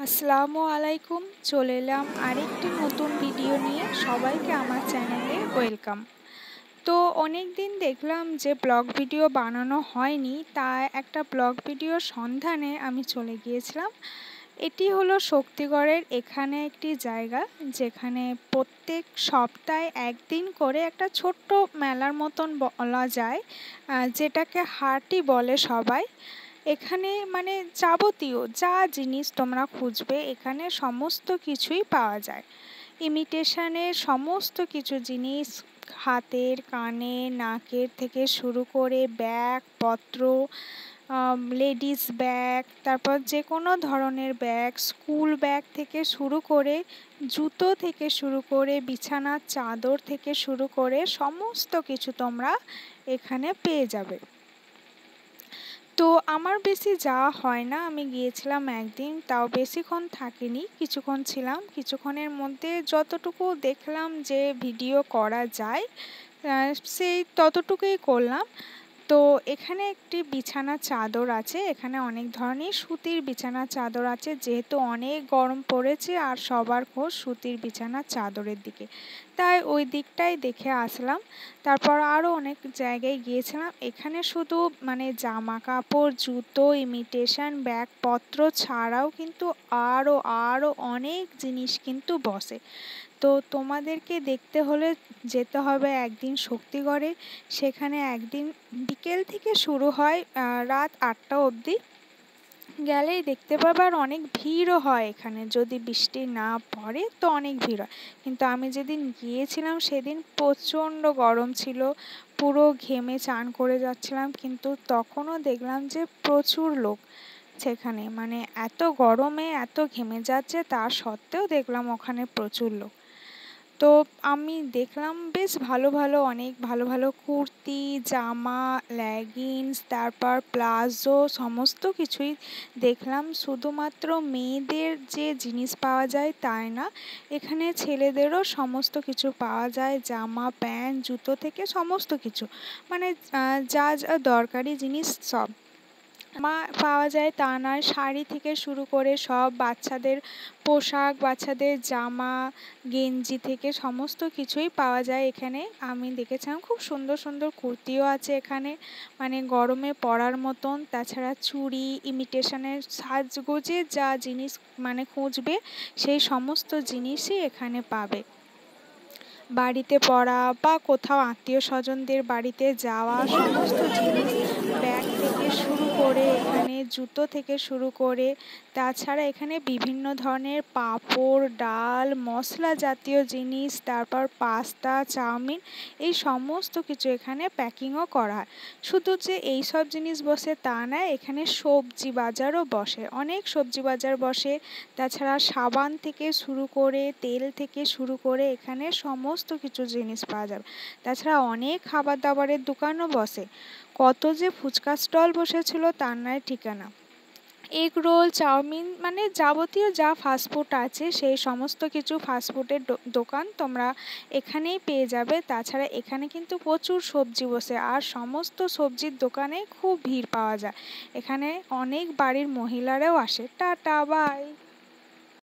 আসসালামু আলাইকুম, চলে এলাম আরেকটি নতুন ভিডিও নিয়ে। সবাইকে আমার চ্যানেলে ওয়েলকাম। তো অনেক দিন দেখলাম যে ব্লগ ভিডিও বানানো হয়নি, তাই একটা ব্লগ ভিডিওর সন্ধানে আমি চলে গিয়েছিলাম। এটি হলো শক্তিগড়ের এখানে একটি জায়গা, যেখানে প্রত্যেক সপ্তাহে একদিন করে একটা ছোট্ট মেলার মতন বলা যায়, যেটাকে হাটই বলে সবাই। এখানে মানে যাবতীয় যা জিনিস তোমরা খুঁজবে এখানে সমস্ত কিছুই পাওয়া যায়। ইমিটেশনের সমস্ত কিছু জিনিস, হাতের, কানের, নাকের থেকে শুরু করে ব্যাগ পত্র, লেডিস ব্যাগ, তারপর যে কোনো ধরনের ব্যাগ, স্কুল ব্যাগ থেকে শুরু করে জুতো থেকে শুরু করে বিছানার চাদর থেকে শুরু করে সমস্ত কিছু তোমরা এখানে পেয়ে যাবে। তো আমার বেশি যাওয়া হয় না, আমি গিয়েছিলাম একদিন, তাও বেশিক্ষণ থাকিনি, কিছুক্ষণ ছিলাম। কিছুক্ষণের মধ্যে যতটুকু দেখলাম যে ভিডিও করা যায় সেই ততটুকুই করলাম। তো এখানে একটি বিছানা চাদর আছে, এখানে অনেক ধরনের সুতির বিছানা চাদর আছে, যেহেতু অনেক গরম পড়েছে আর সবার খোঁজ সুতির বিছানা চাদরের দিকে, তাই ওই দিকটাই দেখে আসলাম। তারপর আরও অনেক জায়গায় গিয়েছিলাম। এখানে শুধু মানে জামা কাপড়, জুতো, ইমিটেশন ব্যাগপত্র ছাড়াও কিন্তু আরও অনেক জিনিস কিন্তু বসে। তো তোমাদেরকে দেখতে হলে যেতে হবে একদিন শক্তিগড়ে। সেখানে একদিন বিকেল থেকে শুরু হয়, রাত 8টা অবধি গেলেই দেখতে পাবে। আর অনেক ভিড়ও হয় এখানে, যদি বৃষ্টি না পড়ে তো অনেক ভিড় হয়। কিন্তু আমি যেদিন গিয়েছিলাম সেদিন প্রচণ্ড গরম ছিল, পুরো ঘেমে চান করে যাচ্ছিলাম, কিন্তু তখনও দেখলাম যে প্রচুর লোক সেখানে, মানে এত গরমে এত ঘেমে যাচ্ছে তা সত্ত্বেও দেখলাম ওখানে প্রচুর লোক। তো আমি দেখলাম বেশ অনেক ভালো কুর্তি, জামা, লেগিংস, তারপর প্লাজো সমস্ত কিছুই দেখলাম। শুধুমাত্র মেয়েদের যে জিনিস পাওয়া যায় তাই না, এখানে ছেলেদেরও সমস্ত কিছু পাওয়া যায়, জামা প্যান্ট জুতো থেকে সমস্ত কিছু, মানে যা যা দরকারি জিনিস সব পাওয়া যায় তা নয়। শাড়ি থেকে শুরু করে সব, বাচ্চাদের পোশাক, বাচ্চাদের জামা গেঞ্জি থেকে সমস্ত কিছুই পাওয়া যায় এখানে। আমি দেখেছিলাম খুব সুন্দর সুন্দর কুর্তিও আছে এখানে, মানে গরমে পরার মতন। তাছাড়া চুড়ি, ইমিটেশনের সাজগোজে যা জিনিস মানে খুঁজবে সেই সমস্ত জিনিসই এখানে পাবে। বাড়িতে পড়া বা কোথাও আত্মীয় স্বজনদের বাড়িতে যাওয়া সমস্ত জিনিস, ব্যাগ থেকে শুরু করে এখানে জুতো থেকে শুরু করে, তাছাড়া এখানে বিভিন্ন ধরনের পাঁপড়, ডাল, মশলা জাতীয় জিনিস, তারপর পাস্তা, চাউমিন, এই সমস্ত কিছু এখানে প্যাকিংও করা হয়। শুধু যে এই সব জিনিস বসে তা না, এখানে সবজি বাজারও বসে, অনেক সবজি বাজার বসে। তাছাড়া সাবান থেকে শুরু করে তেল থেকে শুরু করে এখানে সমস্ত কিছু জিনিস পাওয়া যাবে। তাছাড়া অনেক খাবার দাবারের দোকানও বসে, কত যে ফুচকা স্টল বসেছিল তার নয় ঠিকানা। এগ রোল, চাউমিন, মানে যাবতীয় যা ফাস্টফুড আছে সেই সমস্ত কিছু ফাস্টফুডের দোকান তোমরা এখানেই পেয়ে যাবে। তাছাড়া এখানে কিন্তু প্রচুর সবজি বসে, আর সমস্ত সবজির দোকানে খুব ভিড় পাওয়া যায়। এখানে অনেক বাড়ির মহিলারাও আসে। Tata, by.